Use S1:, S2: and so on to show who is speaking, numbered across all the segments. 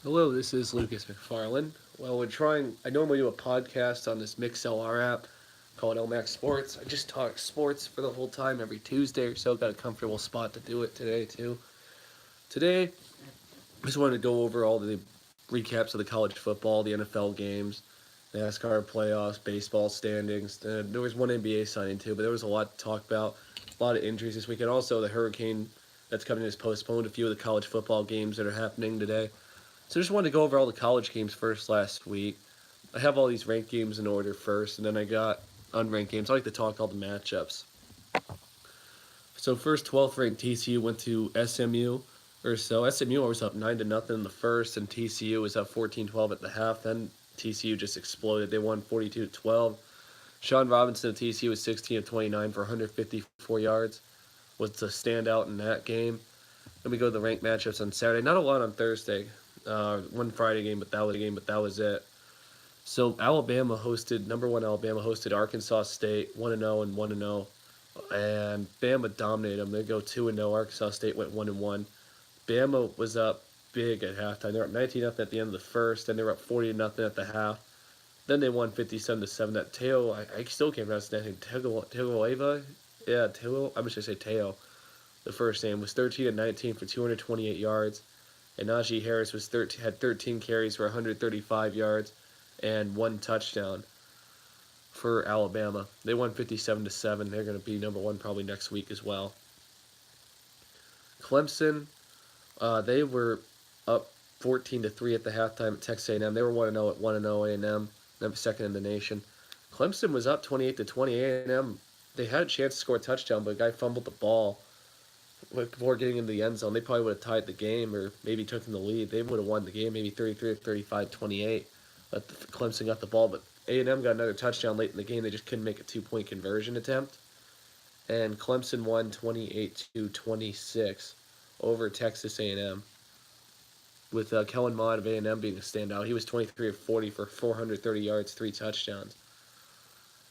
S1: Hello, this is Lucas McFarland. Well, I normally do a podcast on this MixLR app called LMAX Sports. I just talk sports for the whole time every Tuesday or so. Got a comfortable spot to do it today, too. Today, I just wanted to go over all the recaps of the college football, the NFL games, NASCAR playoffs, baseball standings. There was one NBA signing, too, but there was a lot to talk about. A lot of injuries this weekend. Also, the hurricane that's coming has postponed a few of the college football games that are happening today. So I just wanted to go over all the college games first last week. I have all these ranked games in order first, and then I got unranked games. I like to talk all the matchups. So first, 12th ranked TCU went to SMU or so. SMU was up 9-0 in the first, and TCU was up 14-12 at the half. Then TCU just exploded. They won 42-12. Sean Robinson of TCU was 16 of 29 for 154 yards. Was the standout in that game. Then we go to the ranked matchups on Saturday. Not a lot on Thursday. One Friday game, but that was it. So number one Alabama hosted Arkansas State 1-0 and 1-0, and Bama dominated them. They go 2-0. Arkansas State went 1-1. Bama was up big at halftime. They were up 19-0 at the end of the first, then they were up 40-0 at the half. Then they won 57-7. That Teo, I still can't pronounce that name. Tegoeva, yeah, Teo. I'm just gonna say Teo. The first name was 13-19 for 228 yards, and Najee Harris had 13 carries for 135 yards and one touchdown for Alabama. They won 57-7. They're going to be number one probably next week as well. Clemson, they were up 14-3 at the halftime at Texas A&M. They were 1-0 at 1-0 A&M, second in the nation. Clemson was up 28-20. A&M, they had a chance to score a touchdown, but a guy fumbled the ball before getting into the end zone. They probably would have tied the game or maybe took in the lead. They would have won the game, maybe 33 or 35, 28. But Clemson got the ball, but A&M got another touchdown late in the game. They just couldn't make a two-point conversion attempt. And Clemson won 28-26 over Texas A&M, with Kellen Mond of A&M being a standout. He was 23 of 40 for 430 yards, three touchdowns.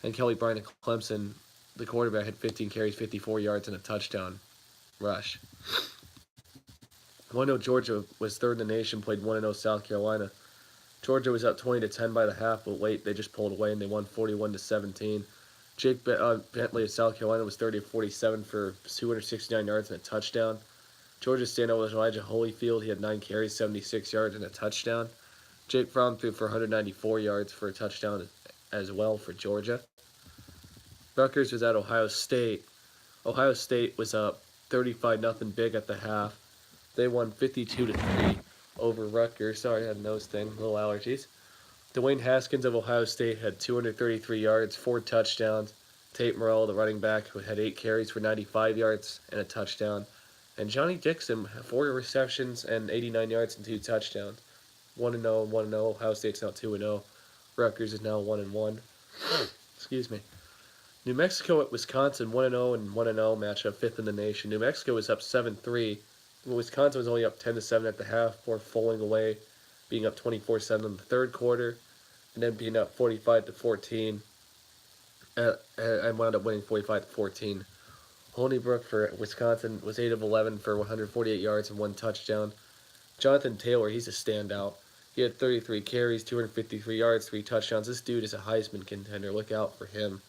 S1: And Kelly Bryant of Clemson, the quarterback, had 15 carries, 54 yards, and a touchdown rush. 1-0 Georgia was third in the nation, played 1-0 South Carolina. Georgia was up 20-10 by the half, but late they just pulled away and they won 41-17. Jake Bentley of South Carolina was 30 of 47 for 269 yards and a touchdown. Georgia's standout was Elijah Holyfield. He had 9 carries, 76 yards, and a touchdown. Jake Fromm threw for 194 yards for a touchdown as well for Georgia. Rutgers was at Ohio State. Ohio State was up 35-0 big at the half. They won 52-3 over Rutgers. Sorry, I had a nose thing, little allergies. Dwayne Haskins of Ohio State had 233 yards, 4 touchdowns. Tate Morrell, the running back, who had 8 carries for 95 yards and a touchdown. And Johnny Dixon, 4 receptions and 89 yards and 2 touchdowns. 1-0 and 1-0. Ohio State's now 2-0. Rutgers is now 1-1. Excuse me. New Mexico at Wisconsin, 1-0 and 1-0 matchup, 5th in the nation. New Mexico was up 7-3. Wisconsin was only up 10-7 at the half, before falling away, being up 24-7 in the third quarter, and then being up 45-14. I wound up winning 45-14. Honeybrooke for Wisconsin was 8 of 11 for 148 yards and 1 touchdown. Jonathan Taylor, he's a standout. He had 33 carries, 253 yards, 3 touchdowns. This dude is a Heisman contender. Look out for him.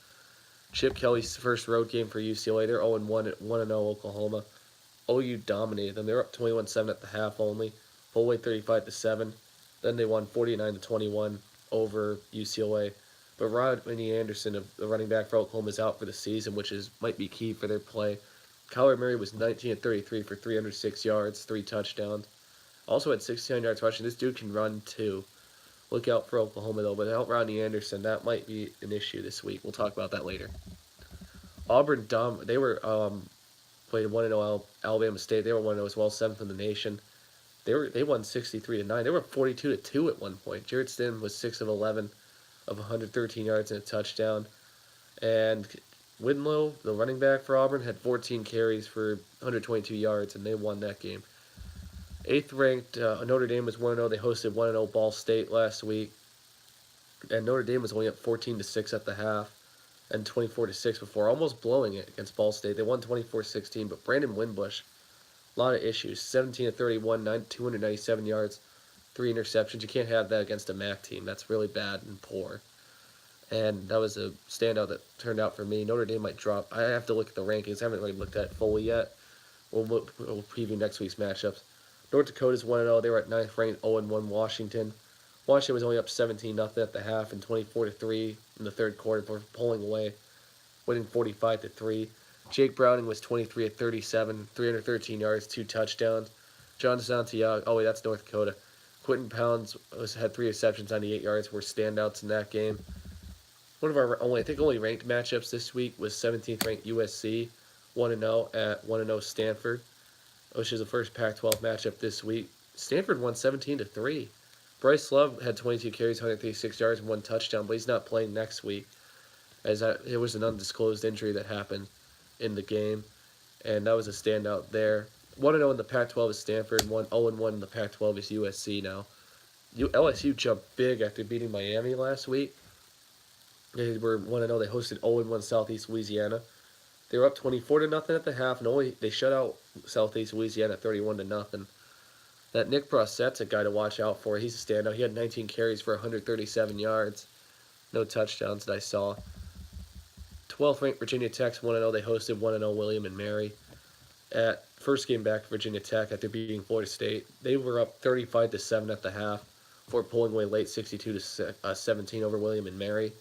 S1: Chip Kelly's first road game for UCLA. They're 0-1 at 1-0 Oklahoma. OU dominated them. They were up 21-7 at the half only. Full way 35-7. Then they won 49-21 over UCLA. But Rodney Anderson, the running back for Oklahoma, is out for the season, which might be key for their play. Kyler Murray was 19-33 for 306 yards, 3 touchdowns. Also had 69 yards rushing. This dude can run too. Look out for Oklahoma though. But without Rodney Anderson, that might be an issue this week. We'll talk about that later. Auburn they were played 1-0 Alabama State. They were 1-0 as well, 7th in the nation. They won 63-9. They were 42-2 at one point. Jarrett Stidham was 6 of 11 of 113 yards and a touchdown. And Winlow, the running back for Auburn, had 14 carries for 122 yards, and they won that game. 8th ranked Notre Dame was 1-0. They hosted 1-0 Ball State last week. And Notre Dame was only up 14-6 at the half and 24-6 before, almost blowing it against Ball State. They won 24-16, but Brandon Wimbush, a lot of issues. 17-31, 297 yards, 3 interceptions. You can't have that against a MAC team. That's really bad and poor. And that was a standout that turned out for me. Notre Dame might drop. I have to look at the rankings. I haven't really looked at it fully yet. We'll preview next week's matchups. North Dakota's 1-0. They were at 9th ranked 0-1 Washington. Washington was only up 17-0 at the half and 24-3 in the third quarter before pulling away, winning 45-3. Jake Browning was 23 of 37, 313 yards, 2 touchdowns. John Santiago, oh wait, that's North Dakota. Quentin Pounds had 3 receptions, 98 yards, were standouts in that game. One of our only ranked matchups this week was 17th ranked USC, 1-0 at 1-0 Stanford, which is the first Pac-12 matchup this week. Stanford won 17-3. Bryce Love had 22 carries, 136 yards, and 1 touchdown, but he's not playing next week, as it was an undisclosed injury that happened in the game, and that was a standout there. 1-0 in the Pac-12 is Stanford, 0-1 in the Pac-12 is USC now. LSU jumped big after beating Miami last week. They were 1-0. They hosted 0-1 Southeast Louisiana. They were up 24-0 at the half, and they shut out Southeast Louisiana 31-0. That Nick Brossett's a guy to watch out for. He's a standout. He had 19 carries for 137 yards. No touchdowns that I saw. 12th ranked Virginia Tech's 1-0. They hosted 1-0 William and Mary. At first game back, Virginia Tech after beating Florida State. They were up 35-7 at the half before pulling away late 62-17 over William and Mary.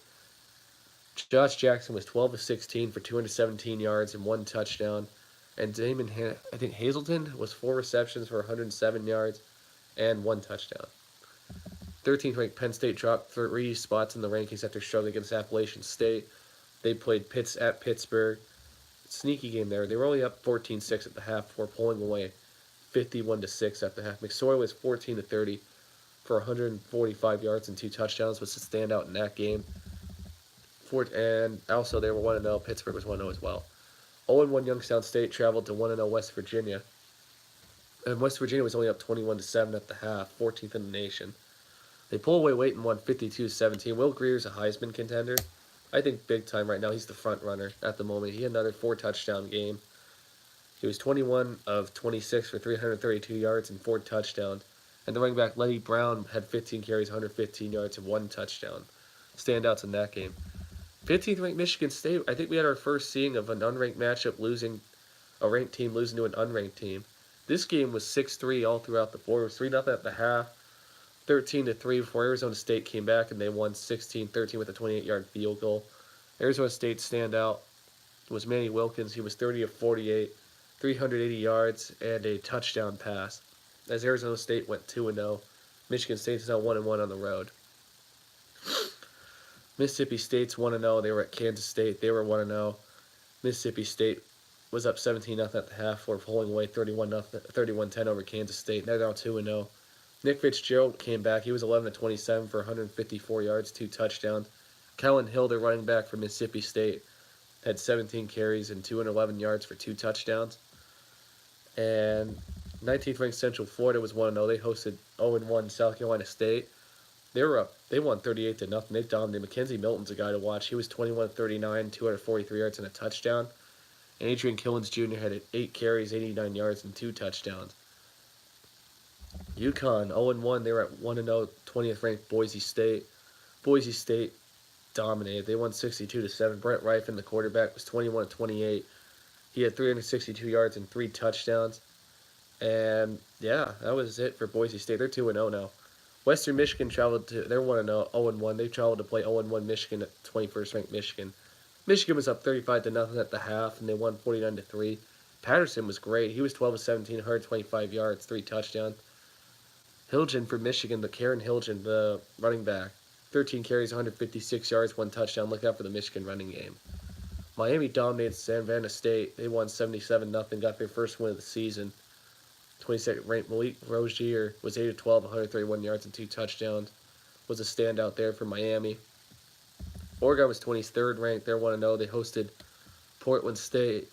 S1: Josh Jackson was 12 of 16 for 217 yards and 1 touchdown. And I think Hazelton was 4 receptions for 107 yards and 1 touchdown. 13th ranked Penn State dropped 3 spots in the rankings after struggling against Appalachian State. They played at Pittsburgh. Sneaky game there. They were only up 14-6 at the half before pulling away 51-6 at the half. McSorley was 14-30 for 145 yards and 2 touchdowns, was the standout in that game. And also they were 1-0. Pittsburgh was 1-0 as well. 0-1 Youngstown State traveled to 1-0 West Virginia. And West Virginia was only up 21-7 at the half, 14th in the nation. They pulled away late and won 52-17. Will Greer's a Heisman contender. I think big time right now. He's the front runner at the moment. He had another 4-touchdown game. He was 21 of 26 for 332 yards and 4 touchdowns. And the running back Lenny Brown had 15 carries, 115 yards, and 1 touchdown. Standouts in that game. 15th ranked Michigan State. I think we had our first seeing of an unranked matchup a ranked team losing to an unranked team. This game was 6-3 all throughout the board. It was 3-0 at the half, 13-3 before Arizona State came back and they won 16-13 with a 28-yard field goal. Arizona State's standout was Manny Wilkins. He was 30 of 48, 380 yards, and a touchdown pass. As Arizona State went 2-0, Michigan State is now 1-1 on the road. Mississippi State's 1-0. They were at Kansas State. They were 1-0. Mississippi State was up 17-0 at the half before pulling away 31-10 over Kansas State. They're now 2-0. Nick Fitzgerald came back. He was 11-27 for 154 yards, 2 touchdowns. Kellen Hill, their running back from Mississippi State, had 17 carries and 211 yards for 2 touchdowns. And 19th ranked Central Florida was 1-0. They hosted 0-1 South Carolina State. They were up. They won 38-0. They dominated. Mackenzie Milton's a guy to watch. He was 21-39, 243 yards and a touchdown. And Adrian Killins Jr. had 8 carries, 89 yards, and 2 touchdowns. UConn 0-1. They were at 1-0, 20th ranked Boise State. Boise State dominated. They won 62-7. Brent Ryfin, the quarterback, was 21-28. He had 362 yards and 3 touchdowns. And yeah, that was it for Boise State. They're 2-0 now. Western Michigan traveled to, they're 0-1. They traveled to play 0-1 Michigan at 21st ranked Michigan. Michigan was up 35-0 at the half, and they won 49-3. Patterson was great. He was 12 of 17, 125 yards, 3 touchdowns. Hilgen for Michigan, Karen Hilgen, the running back, 13 carries, 156 yards, 1 touchdown. Look out for the Michigan running game. Miami dominated Savannah State. They won 77-0, got their first win of the season. 22nd ranked Malik Rozier was 8 of 12, 131 yards and 2 touchdowns. Was a standout there for Miami. Oregon was 23rd ranked. They're 1-0. They hosted Portland State,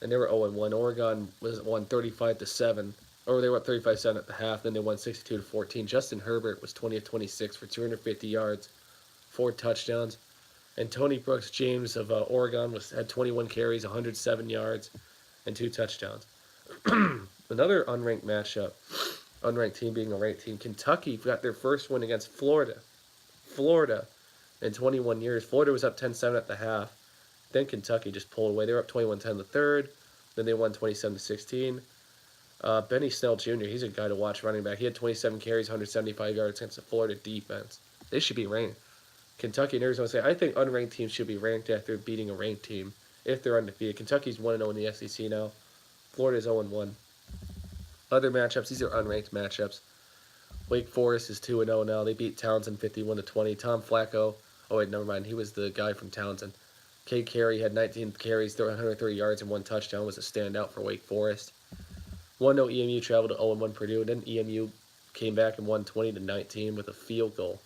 S1: and they were 0-1. Oregon won 35-7, or they were up 35-7 at the half. Then they won 62-14. Justin Herbert was 20 of 26 for 250 yards, 4 touchdowns. And Tony Brooks James of Oregon had 21 carries, 107 yards, and 2 touchdowns. Another unranked matchup. unranked team being a ranked team. Kentucky got their first win against Florida. Florida in 21 years. Florida was up 10-7 at the half. Then Kentucky just pulled away. They were up 21-10 in the third. Then they won 27-16. Benny Snell Jr., he's a guy to watch running back. He had 27 carries, 175 yards against the Florida defense. They should be ranked. Kentucky and Arizona State, I think unranked teams should be ranked after beating a ranked team if they're undefeated. Kentucky's 1-0 in the SEC now. Florida's 0-1. Other matchups, these are unranked matchups. Wake Forest is 2-0 now. They beat Townsend 51-20. Tom Flacco, oh wait, never mind. He was the guy from Townsend. Cade Carey had 19 carries, 130 yards, and 1 touchdown. Was a standout for Wake Forest. 1-0 EMU traveled to 0-1 Purdue. Then EMU came back and won 20-19 with a field goal.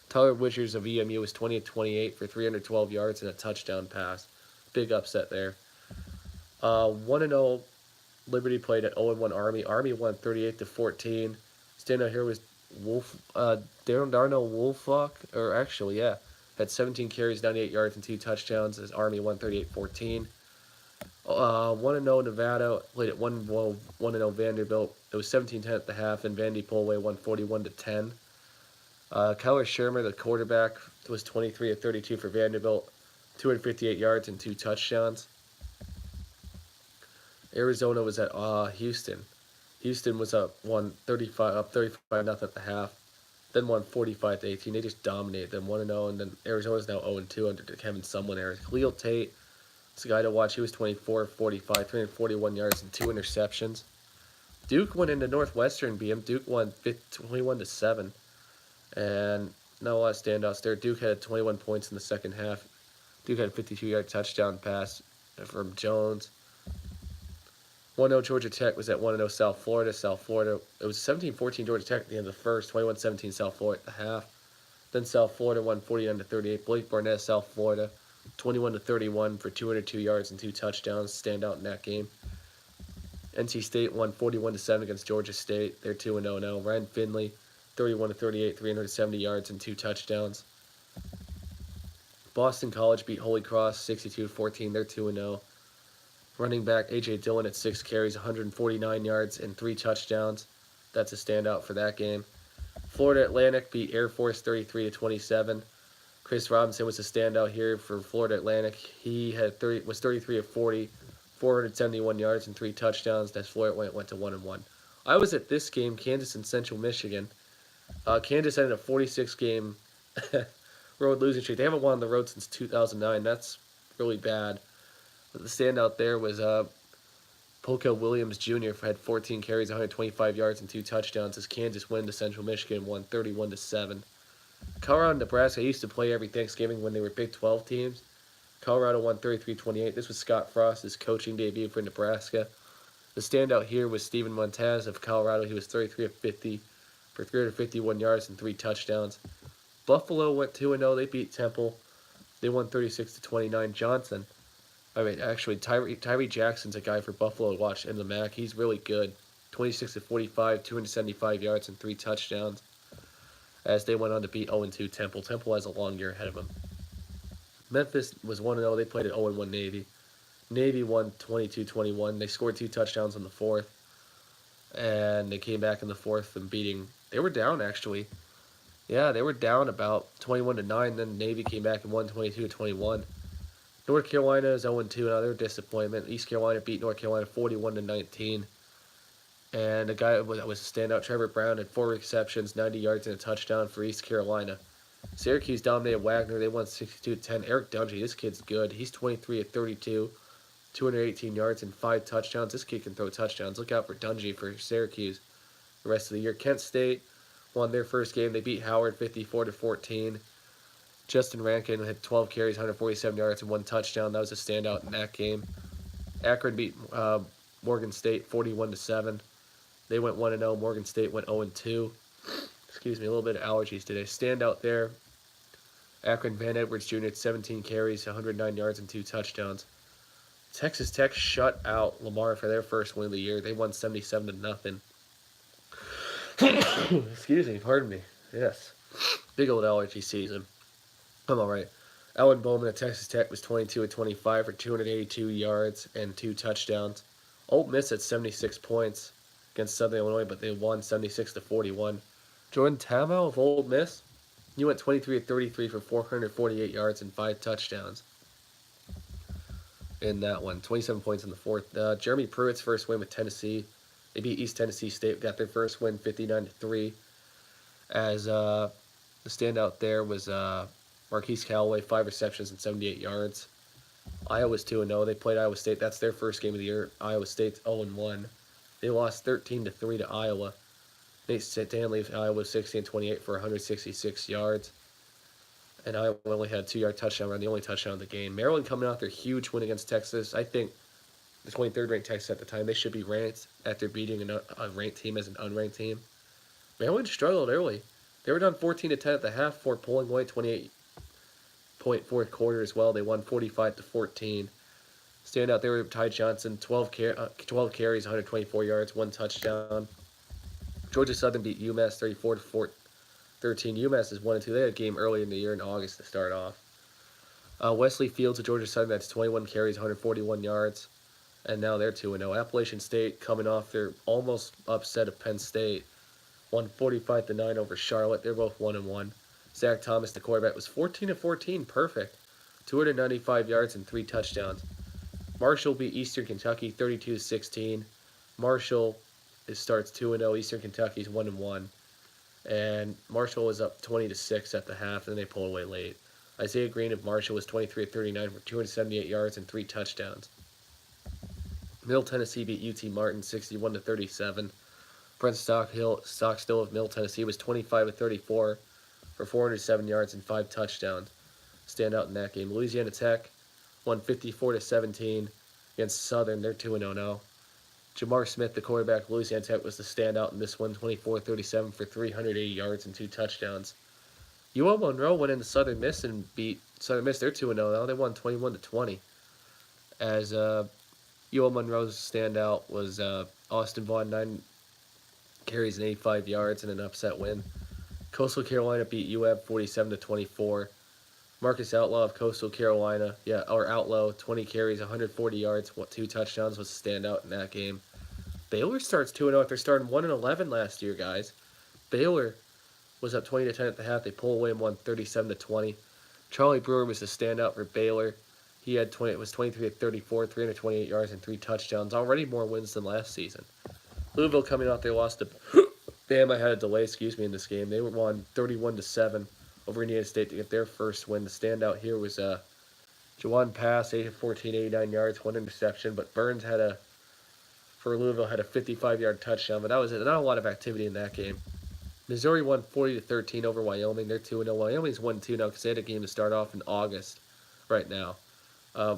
S1: Tyler Wishers of EMU was 20-28 for 312 yards and a touchdown pass. Big upset there. 1-0 Liberty played at 0-1 Army. Army won 38-14. Standout here was Darnell Wolflock, or actually, yeah, had 17 carries, 98 yards, and 2 touchdowns as Army won 38-14. 1-0 Nevada played at 1-0 Vanderbilt. It was 17-10 at the half, and Vandy pulled away 141-10. Kyler Shermer, the quarterback, was 23-32 for Vanderbilt, 258 yards and 2 touchdowns. Arizona was at Houston. Houston was up 35 nothing at the half, then won 45-18. They just dominated them 1-0, and then Arizona's now 0-2 under Kevin Sumlin era. Khalil Tate, it's a guy to watch. He was 24-45, 341 yards and 2 interceptions. Duke went into Northwestern, beat him. Duke won 21-7, and not a lot of standouts there. Duke had 21 points in the second half. Duke had a 52-yard touchdown pass from Jones. 1-0 Georgia Tech was at 1-0 South Florida. South Florida, it was 17-14 Georgia Tech at the end of the first, 21-17 South Florida at the half. Then South Florida won 49-38. Blake Barnett, South Florida, 21-31 for 202 yards and 2 touchdowns. Stand out in that game. NC State won 41-7 against Georgia State. They're 2-0 now. Ryan Finley, 31-38, 370 yards and 2 touchdowns. Boston College beat Holy Cross 62-14. They're 2-0. Running back A.J. Dillon at 6 carries, 149 yards, and 3 touchdowns. That's a standout for that game. Florida Atlantic beat Air Force 33-27. Chris Robinson was a standout here for Florida Atlantic. He was 33 of 40, 471 yards, and 3 touchdowns. That's Florida went to 1-1. I was at this game, Kansas and Central Michigan. Kansas ended a 46-game road losing streak. They haven't won on the road since 2009. That's really bad. But the standout there was Polka Williams Jr. had 14 carries, 125 yards, and 2 touchdowns as Kansas win to Central Michigan, won 31-7. Colorado and Nebraska used to play every Thanksgiving when they were Big 12 teams. Colorado won 33-28. This was Scott Frost's coaching debut for Nebraska. The standout here was Steven Montez of Colorado. He was 33 of 50 for 351 yards and 3 touchdowns. Buffalo went 2-0. They beat Temple. They won 36-29. Tyree Jackson's a guy for Buffalo to watch in the MAC. He's really good. 26 of 45, 275 yards, and 3 touchdowns as they went on to beat 0-2 Temple. Temple has a long year ahead of them. Memphis was 1-0. They played at 0-1 Navy. Navy won 22-21. They scored 2 touchdowns in the fourth, and they came back in the fourth and beating. They were down, actually. Yeah, they were down about 21-9. Then Navy came back and won 22-21. North Carolina is 0-2, another disappointment. East Carolina beat North Carolina 41-19. And a guy that was a standout, Trevor Brown, had 4 receptions, 90 yards, and a touchdown for East Carolina. Syracuse dominated Wagner. They won 62-10. Eric Dungey, this kid's good. He's 23 of 32, 218 yards, and 5 touchdowns. This kid can throw touchdowns. Look out for Dungey for Syracuse the rest of the year. Kent State won their first game. They beat Howard 54-14. Justin Rankin had 12 carries, 147 yards, and 1 touchdown. That was a standout in that game. Akron beat Morgan State 41-7. They went 1-0. Morgan State went 0-2. Excuse me, a little bit of allergies today. Standout there. Akron Van Edwards Jr. had 17 carries, 109 yards, and 2 touchdowns. Texas Tech shut out Lamar for their first win of the year. They won 77-0. Excuse me, pardon me. Yes. Big old allergy season. I'm all right. Alan Bowman at Texas Tech was 22 of 25 for 282 yards and 2 touchdowns. Ole Miss at 76 points. against Southern Illinois, but they won 76-41. Jordan Tamo of Ole Miss, he went 23 of 33 for 448 yards and 5 touchdowns in that one. 27 points in the fourth. Jeremy Pruitt's first win with Tennessee. They beat East Tennessee State, got their first win 59-3. As the standout there was Marquise Callaway, 5 receptions and 78 yards. Iowa's 2-0. They played Iowa State. That's their first game of the year. Iowa State's 0-1. They lost 13-3 to Iowa. Nate Stanley of Iowa 16-28 for 166 yards. And Iowa only had a 2-yard touchdown run, the only touchdown of the game. Maryland coming out their huge win against Texas. I think the 23rd ranked Texas at the time, they should be ranked after beating a ranked team as an unranked team. Maryland struggled early. They were down 14-10 at the half before pulling away 28-point fourth quarter as well. They won 45-14. Standout there were Ty Johnson, 12 carries, 124 yards, 1 touchdown. Georgia Southern beat UMass 34-13. UMass is 1-2. They had a game earlier in the year in August to start off. Wesley Fields of Georgia Southern, that's 21 carries, 141 yards. And now they're 2-0. Appalachian State coming off their almost upset of Penn State. Won 45-9 over Charlotte. They're both 1-1. Zach Thomas, the quarterback, was 14-14. Perfect. 295 yards and 3 touchdowns. Marshall beat Eastern Kentucky 32-16. Marshall starts 2-0. Eastern Kentucky's 1-1. And Marshall was up 20-6 at the half, and then they pulled away late. Isaiah Green of Marshall was 23-39 for 278 yards and 3 touchdowns. Middle Tennessee beat UT Martin 61-37. Brent Stockstill of Middle Tennessee was 25-34 for 407 yards and 5 touchdowns. Stand out in that game. Louisiana Tech won 54-17 against Southern. They're 2-0 now. Jamar Smith, the quarterback, Louisiana Tech, was the standout in this one, 24-37 for 380 yards and 2 touchdowns. UL Monroe went into Southern Miss and beat Southern Miss. They're 2-0 now. They won 21-20. As UL Monroe's standout was Austin Vaughn, 9 carries and 85 yards in an upset win. Coastal Carolina beat UAB 47-24. Marcus Outlaw of Coastal Carolina, Outlaw, 20 carries, 140 yards, 2 touchdowns, was a standout in that game. Baylor starts 2-0 after starting 1-11 last year, guys. Baylor was up 20-10 at the half. They pull away and won 37-20. Charlie Brewer was the standout for Baylor. He had 23-34, 328 yards and 3 touchdowns. Already more wins than last season. Louisville coming out, they lost to Bama, had a delay, in this game. They won 31-7 over Indiana State to get their first win. The standout here was Jawan Pass, 8-14, 89 yards, 1 interception. But Burns for Louisville, had a 55-yard touchdown. But that was it. Not a lot of activity in that game. Missouri won 40-13 over Wyoming. They're 2-0. Wyoming's 1-2 now because they had a game to start off in August right now.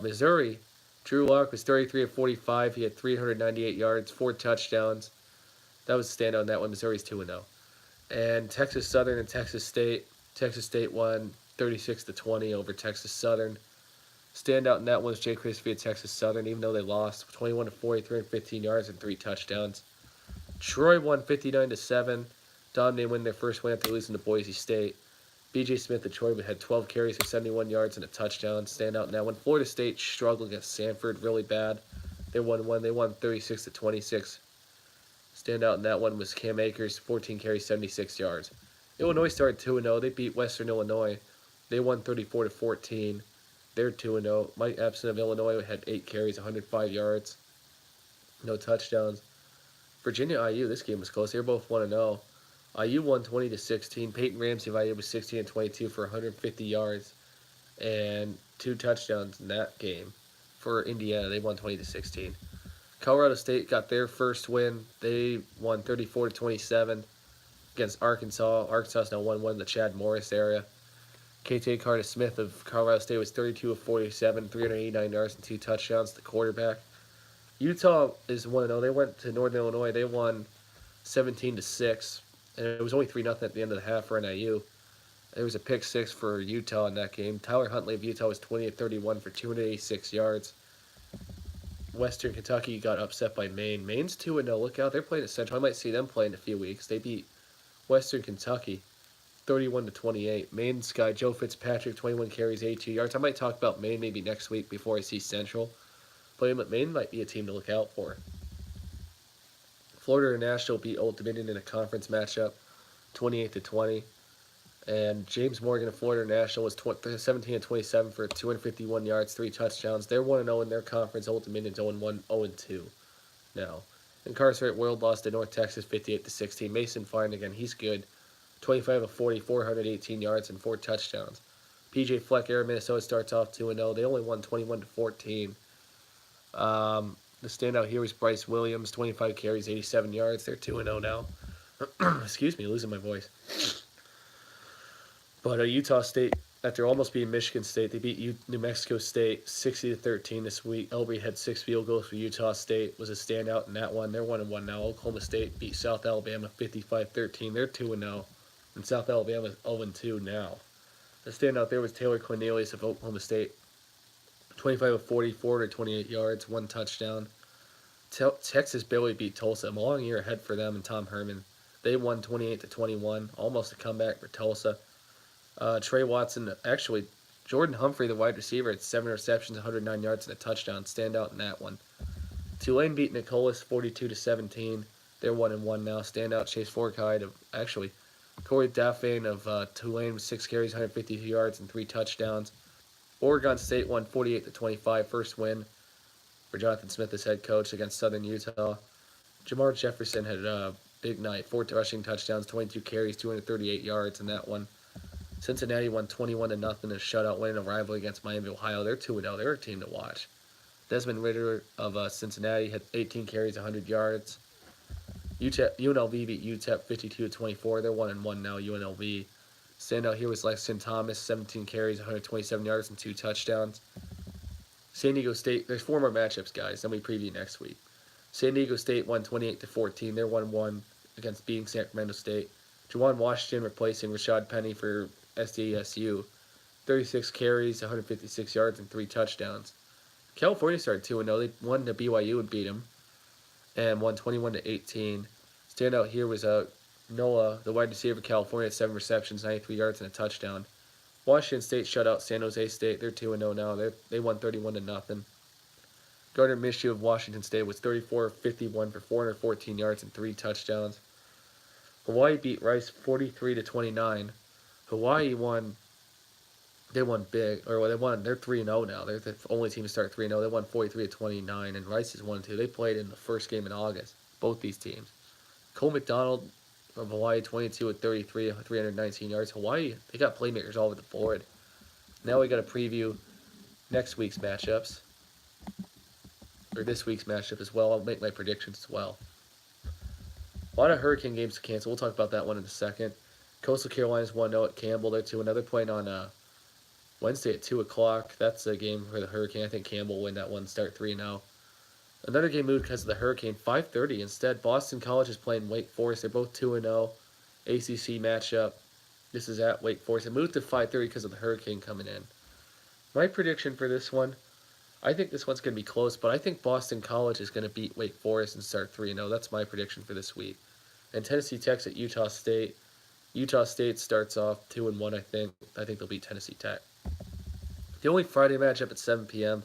S1: Missouri, Drew Lock was 33-45. He had 398 yards, 4 touchdowns. That was a standout in that one. Missouri's 2-0. And Texas Southern and Texas State. Texas State won 36-20 over Texas Southern. Standout in that one was Jay Crispy at Texas Southern, even though they lost 21-40, 315 yards and 3 touchdowns. Troy won 59-7. Dominated win their first win after losing to Boise State. B.J. Smith at Troy had 12 carries for 71 yards and a touchdown. Standout in that one. Florida State struggled against Samford really bad. They won 36-26. Standout in that one was Cam Akers, 14 carries, 76 yards. Illinois started 2-0. They beat Western Illinois. They won 34-14. They're 2-0. Mike Epson of Illinois had 8 carries, 105 yards. No touchdowns. Virginia IU, this game was close. They were both 1-0. IU won 20-16. Peyton Ramsey of IU was 16-22 for 150 yards and 2 touchdowns in that game. For Indiana, they won 20-16. Colorado State got their first win. They won 34-27 against Arkansas. Arkansas is now 1-1 in the Chad Morris area. KT Curtis Smith of Colorado State was 32-47, 389 yards and 2 touchdowns, the quarterback. Utah is 1-0. They went to Northern Illinois. They won 17-6. And it was only 3-0 at the end of the half for NIU. There was a pick 6 for Utah in that game. Tyler Huntley of Utah was 20-31 for 286 yards. Western Kentucky got upset by Maine. Maine's 2-0. Look out, they're playing at Central. I might see them play in a few weeks. They beat Western Kentucky 31-28. Maine's guy, Joe Fitzpatrick, 21 carries, 82 yards. I might talk about Maine maybe next week before I see Central. But Maine might be a team to look out for. Florida International beat Old Dominion in a conference matchup, 28-20. And James Morgan of Florida International was 17-27 for 251 yards, 3 touchdowns. They're 1-0 in their conference. Old Dominion's 0-1, 0-2 now. Incarcerate World lost to North Texas 58-16. Mason Fine again, he's good. 25 of 40, 418 yards and 4 touchdowns. PJ Fleck, Air Minnesota starts off 2-0. They only won 21-14. The standout here was Bryce Williams, 25 carries, 87 yards. They're 2-0 now. Excuse me, losing my voice. But Utah State, after almost beating Michigan State, they beat New Mexico State 60-13 this week. Elbury had 6 field goals for Utah State, was a standout in that one. They're 1-1 now. Oklahoma State beat South Alabama 55-13. They're 2-0. And South Alabama is 0-2 now. The standout there was Taylor Cornelius of Oklahoma State. 25 of 40, 428 yards, 1 touchdown. Texas barely beat Tulsa. A long year ahead for them and Tom Herman. They won 28-21, almost a comeback for Tulsa. Trey Watson, actually, Jordan Humphrey, the wide receiver, had 7 receptions, 109 yards, and a touchdown. Standout in that one. Tulane beat Nicholas 42-17. They're 1-1 now. Standout Chase Forkide of, actually, Corey Daphane of Tulane with 6 carries, 152 yards, and 3 touchdowns. Oregon State won 48-25, first win for Jonathan Smith as head coach against Southern Utah. Jamar Jefferson had a big night, 4 rushing touchdowns, 22 carries, 238 yards in that one. Cincinnati won 21-0 in a shutout win in a rivalry against Miami, Ohio. They're 2-0. They're a team to watch. Desmond Ridder of Cincinnati had 18 carries, 100 yards. UNLV beat UTEP 52-24. They're 1-1 now, UNLV. Standout here was Lexington Thomas, 17 carries, 127 yards, and 2 touchdowns. San Diego State, there's 4 more matchups, guys. Then we preview next week. San Diego State won 28-14. They're 1-1 against beating Sacramento State. Juwan Washington replacing Rashad Penny for SDSU. 36 carries, 156 yards, and 3 touchdowns. California started 2-0. They won to BYU and beat them, and won 21-18. Standout here was Noah, the wide receiver for California, had 7 receptions, 93 yards, and a touchdown. Washington State shut out San Jose State. They're 2-0 now. They won 31-0. Gardner Minshew of Washington State was 34-51 for 414 yards and 3 touchdowns. Hawaii beat Rice 43-29. Hawaii won. They won big, or they won. They're 3-0 now. They're the only team to start 3-0. They won 43-29, and Rice is 1-2. They played in the first game in August. Both these teams. Cole McDonald of Hawaii, 22-33, 319 yards. Hawaii, they got playmakers all over the board. Now we got to preview next week's matchups, or this week's matchup as well. I'll make my predictions as well. A lot of Hurricane games to cancel. We'll talk about that one in a second. Coastal Carolina's 1-0 at Campbell. They're 2-0. They're playing on Wednesday at 2 o'clock. That's a game for the Hurricane. I think Campbell will win that one, start 3-0. Another game moved because of the Hurricane, 5:30 instead. Boston College is playing Wake Forest. They're both 2-0. ACC matchup. This is at Wake Forest. It moved to 5:30 because of the Hurricane coming in. My prediction for this one, I think this one's going to be close, but I think Boston College is going to beat Wake Forest and start 3-0. That's my prediction for this week. And Tennessee Tech's at Utah State. Utah State starts off 2-1, I think. I think they'll beat Tennessee Tech. The only Friday matchup at 7 p.m.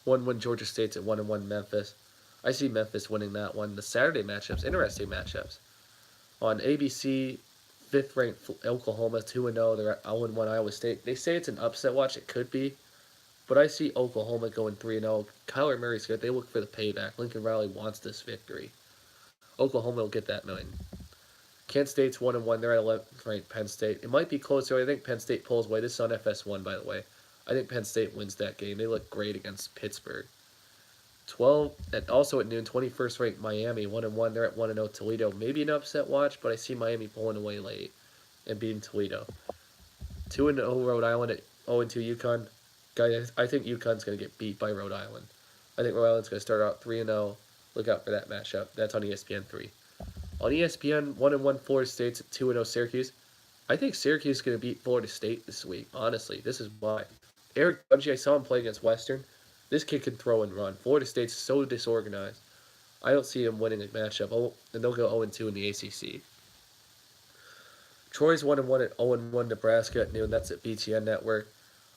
S1: 1-1 Georgia State's at 1-1 Memphis. I see Memphis winning that one. The Saturday matchups, interesting matchups. On ABC, 5th-ranked Oklahoma, 2-0. They're at 0-1 Iowa State. They say it's an upset watch. It could be. But I see Oklahoma going 3-0. Kyler Murray's good. They look for the payback. Lincoln Riley wants this victory. Oklahoma will get that million. Kent State's 1-1. They're at 11th ranked Penn State. It might be closer. I think Penn State pulls away. This is on FS1, by the way. I think Penn State wins that game. They look great against Pittsburgh. 12, and also at noon, 21st ranked Miami, 1-1. They're at 1-0 Toledo. Maybe an upset watch, but I see Miami pulling away late and beating Toledo. 2-0 Rhode Island at 0-2 UConn. Guys, I think UConn's going to get beat by Rhode Island. I think Rhode Island's going to start out 3-0. Look out for that matchup. That's on ESPN 3. On ESPN, 1-1 Florida State's at 2-0 Syracuse. I think Syracuse is going to beat Florida State this week. Honestly, this is why. Eric Bungie, I saw him play against Western. This kid can throw and run. Florida State's so disorganized. I don't see him winning a matchup. And they'll go 0-2 in the ACC. Troy's 1-1 at 0-1 Nebraska at noon. That's at BTN Network.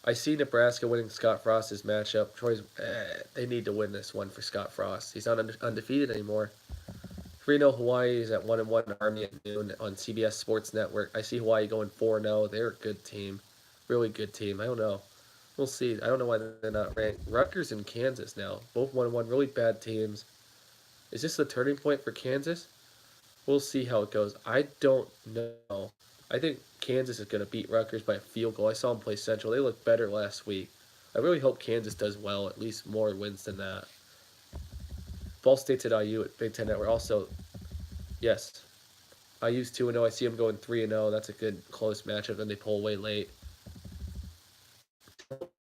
S1: I see Nebraska winning Scott Frost's matchup. Troy's, they need to win this one for Scott Frost. He's not undefeated anymore. 3-0 Hawaii is at 1-1 Army at noon on CBS Sports Network. I see Hawaii going 4-0. They're a good team. Really good team. I don't know. We'll see. I don't know why they're not ranked. Rutgers and Kansas now. Both 1-1. Really bad teams. Is this the turning point for Kansas? We'll see how it goes. I don't know. I think Kansas is going to beat Rutgers by a field goal. I saw them play Central. They looked better last week. I really hope Kansas does well, at least more wins than that. Ball State's at IU at Big Ten Network. Also, yes, IU's 2-0. I see them going 3-0. That's a good close matchup. Then they pull away late.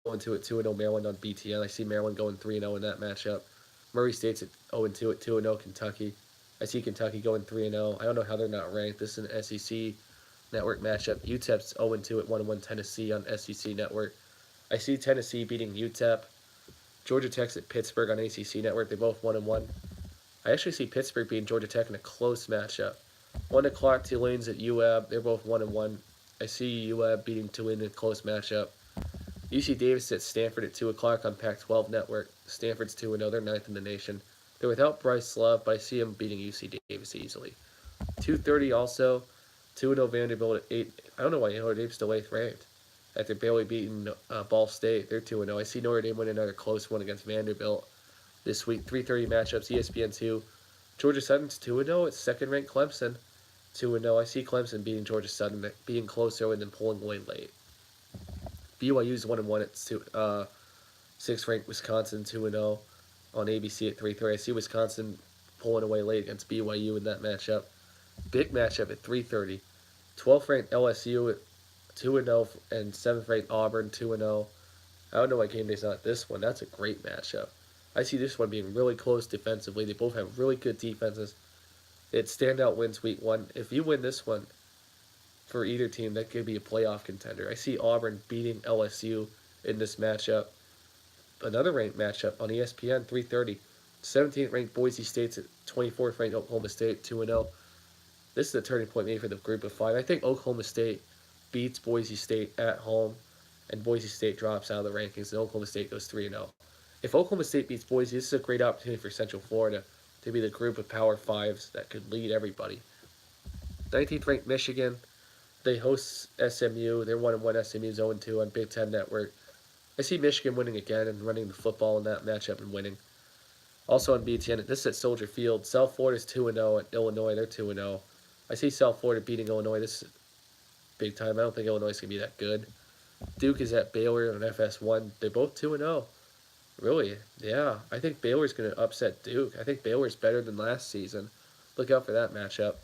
S1: Going to it 2-0 Maryland on BTN. I see Maryland going 3-0 in that matchup. Murray State's at 0-2 at 2-0 Kentucky. I see Kentucky going 3-0. I don't know how they're not ranked. This is an SEC network matchup. UTEP's 0-2 at 1-1 Tennessee on SEC network. I see Tennessee beating UTEP. Georgia Tech's at Pittsburgh on ACC network. They're both 1-1. I actually see Pittsburgh beating Georgia Tech in a close matchup. 1 o'clock Tulane's at UAB. They're both 1-1. I see UAB beating Tulane in a close matchup. UC Davis at Stanford at 2 o'clock on Pac-12 network. Stanford's 2-0. They're 9th in the nation. They're without Bryce Love, but I see them beating UC Davis easily. 2:30 also. 2-0 Vanderbilt at 8. I don't know why Notre Dame's still 8th ranked. After barely beating Ball State, they're 2-0. I see Notre Dame win another close one against Vanderbilt this week. 3:30 matchups, ESPN2. Georgia Southern's 2-0. It's second-ranked Clemson. 2-0. I see Clemson beating Georgia Southern, being closer and then pulling away late. BYU's 1-1 at 6th-ranked Wisconsin, 2-0 on ABC at 3:30. I see Wisconsin pulling away late against BYU in that matchup. Big matchup at 3:30. 12th-ranked LSU at 2-0 and 7th-ranked Auburn 2-0. I don't know why game day's not this one. That's a great matchup. I see this one being really close defensively. They both have really good defenses. It's standout wins week 1. If you win this one for either team, that could be a playoff contender. I see Auburn beating LSU in this matchup. Another ranked matchup on ESPN 3:30. 17th-ranked Boise State's at 24th-ranked Oklahoma State 2-0. This is a turning point maybe for the group of 5. I think Oklahoma State beats Boise State at home, and Boise State drops out of the rankings, and Oklahoma State goes 3-0. If Oklahoma State beats Boise, this is a great opportunity for Central Florida to be the group of Power 5s that could lead everybody. 19th-ranked Michigan, they host SMU. They're 1-1. SMU's 0-2 on Big Ten Network. I see Michigan winning again and running the football in that matchup and winning. Also on BTN, this is at Soldier Field. South Florida's 2-0 at Illinois. They're 2-0. I see South Florida beating Illinois. This is big time. I don't think Illinois is going to be that good. Duke is at Baylor on FS1. They're both 2-0. Really? Yeah. I think Baylor's going to upset Duke. I think Baylor's better than last season. Look out for that matchup.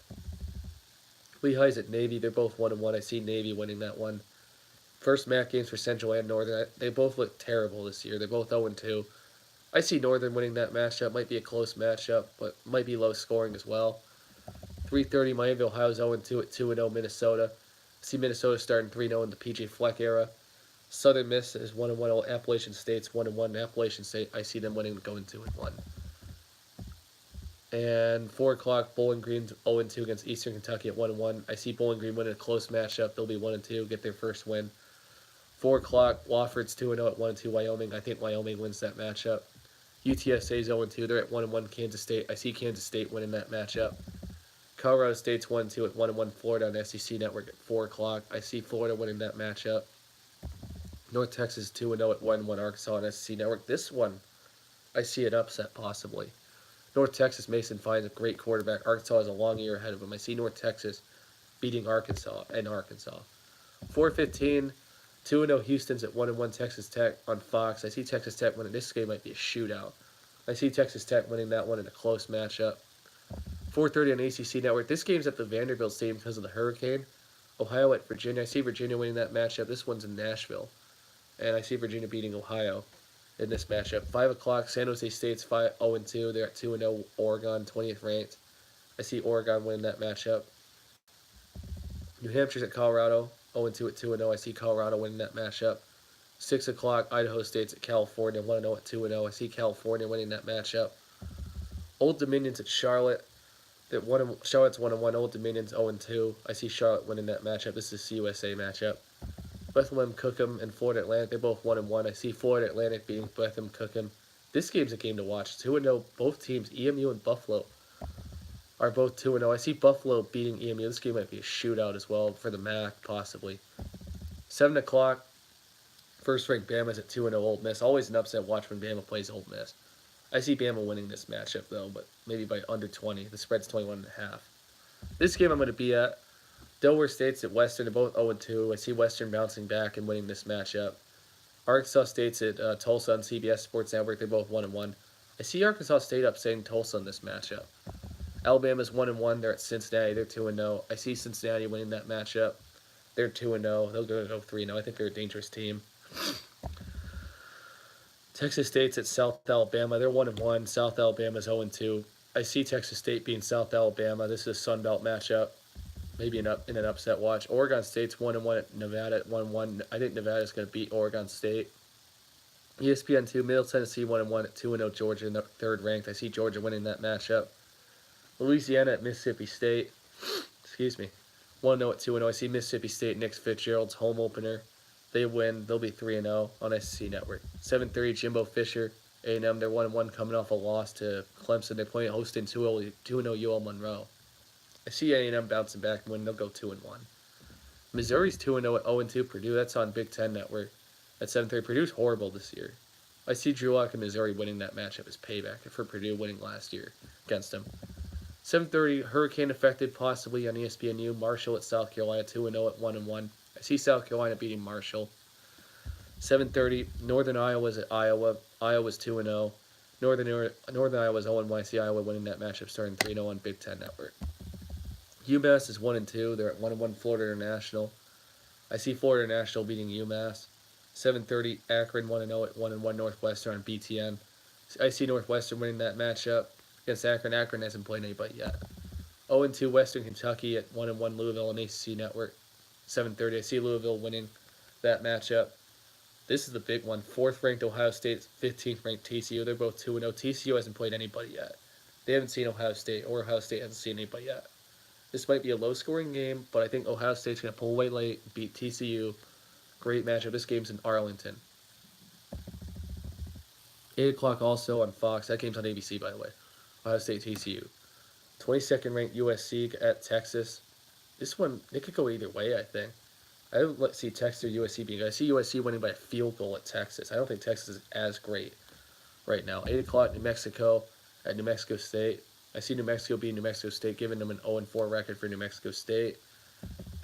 S1: Lehigh's at Navy. They're both 1-1. I see Navy winning that one. First MAC games for Central and Northern. They both look terrible this year. They're both 0-2. I see Northern winning that matchup. Might be a close matchup, but might be low scoring as well. 3:30 Miami, Ohio's 0-2 at 2-0 Minnesota. I see Minnesota starting 3-0 in the PJ Fleck era. Southern Miss is 1-1. Appalachian State's 1-1. Appalachian State, I see them winning, going 2-1. And 4 o'clock, Bowling Green's 0-2 against Eastern Kentucky at 1-1. I see Bowling Green winning a close matchup. They'll be 1-2, get their first win. 4 o'clock, Wofford's 2-0 at 1-2 Wyoming. I think Wyoming wins that matchup. UTSA's 0-2. They're at 1-1 Kansas State. I see Kansas State winning that matchup. Colorado State's 1-2 at 1-1 Florida on SEC Network at 4 o'clock. I see Florida winning that matchup. North Texas 2-0 at 1-1 Arkansas on SEC Network. This one, I see an upset possibly. North Texas, Mason finds a great quarterback. Arkansas has a long year ahead of him. I see North Texas beating Arkansas and Arkansas. 4:15, 2-0 Houston's at 1-1 Texas Tech on Fox. I see Texas Tech winning. This game might be a shootout. I see Texas Tech winning that one in a close matchup. 4:30 on ACC Network. This game's at the Vanderbilt Stadium because of the hurricane. Ohio at Virginia. I see Virginia winning that matchup. This one's in Nashville. And I see Virginia beating Ohio in this matchup. 5 o'clock, San Jose State's 0-2. They're at 2-0 Oregon, 20th ranked. I see Oregon winning that matchup. New Hampshire's at Colorado, 0-2 at 2-0. I see Colorado winning that matchup. 6 o'clock, Idaho State's at California, 1-0 at 2-0. I see California winning that matchup. Old Dominion's at Charlotte. Charlotte's 1-1. Old Dominion's 0-2. I see Charlotte winning that matchup. This is a CUSA matchup. Bethlehem Cookham and Florida Atlantic, they're both 1-1. I see Florida Atlantic beating Bethlehem Cookham. This game's a game to watch. 2-0, both teams, EMU and Buffalo, are both 2-0. I see Buffalo beating EMU. This game might be a shootout as well for the MAC, possibly. 7 o'clock, first-ranked Bama's at 2-0 Ole Miss. Always an upset watch when Bama plays Ole Miss. I see Bama winning this matchup, though, but maybe by under 20. The spread's 21.5. This game I'm going to be at, Delaware State's at Western. They're both 0-2. I see Western bouncing back and winning this matchup. Arkansas State's at Tulsa on CBS Sports Network. They're both 1-1. I see Arkansas State upsetting Tulsa in this matchup. Alabama's 1-1. They're at Cincinnati. They're 2-0. I see Cincinnati winning that matchup. They're 2-0. They'll go 3-0. I think they're a dangerous team. Texas State's at South Alabama. They're 1-1. South Alabama's 0-2. I see Texas State being South Alabama. This is a Sun Belt matchup. Maybe in an upset watch. Oregon State's 1-1 at Nevada at 1-1. I think Nevada's going to beat Oregon State. ESPN 2, Middle Tennessee 1-1 at 2-0 Georgia in the third ranked. I see Georgia winning that matchup. Louisiana at Mississippi State. Excuse me. 1-0 at 2-0. I see Mississippi State, Nick Fitzgerald's home opener. They win. They'll be 3-0 on SEC Network. 7:30, Jimbo Fisher, A&M. They're 1-1 coming off a loss to Clemson. They're playing hosting 2-0 UL Monroe. I see A&M bouncing back and win. They'll go 2-1. Missouri's 2-0 at 0-2 Purdue. That's on Big Ten Network. At 7:30, Purdue's horrible this year. I see Drew Lock and Missouri winning that matchup as payback for Purdue winning last year against them. 7:30, Hurricane affected possibly on ESPNU. Marshall at South Carolina 2-0 at 1-1. I see South Carolina beating Marshall. 7:30, Northern Iowa's at Iowa. Iowa's 2-0. Northern Iowa's 0-1. I see Iowa winning that matchup starting 3-0 on Big Ten Network. UMass is 1-2. They're at 1-1 Florida International. I see Florida International beating UMass. 7:30, Akron 1-0 at 1-1 Northwestern on BTN. I see Northwestern winning that matchup against Akron. Akron hasn't played anybody yet. 0-2 Western Kentucky at 1-1 Louisville on ACC Network. 7:30, I see Louisville winning that matchup. This is the big one. 4th-ranked Ohio State, 15th-ranked TCU. They're both 2-0. TCU hasn't played anybody yet. They haven't seen Ohio State, or Ohio State hasn't seen anybody yet. This might be a low-scoring game, but I think Ohio State's going to pull away late, beat TCU. Great matchup. This game's in Arlington. 8 o'clock also on Fox. That game's on ABC, by the way. Ohio State TCU. 22nd-ranked USC at Texas. This one, it could go either way, I think. I don't see Texas or USC being good. I see USC winning by a field goal at Texas. I don't think Texas is as great right now. 8 o'clock, New Mexico at New Mexico State. I see New Mexico beating New Mexico State, giving them an 0-4 record for New Mexico State.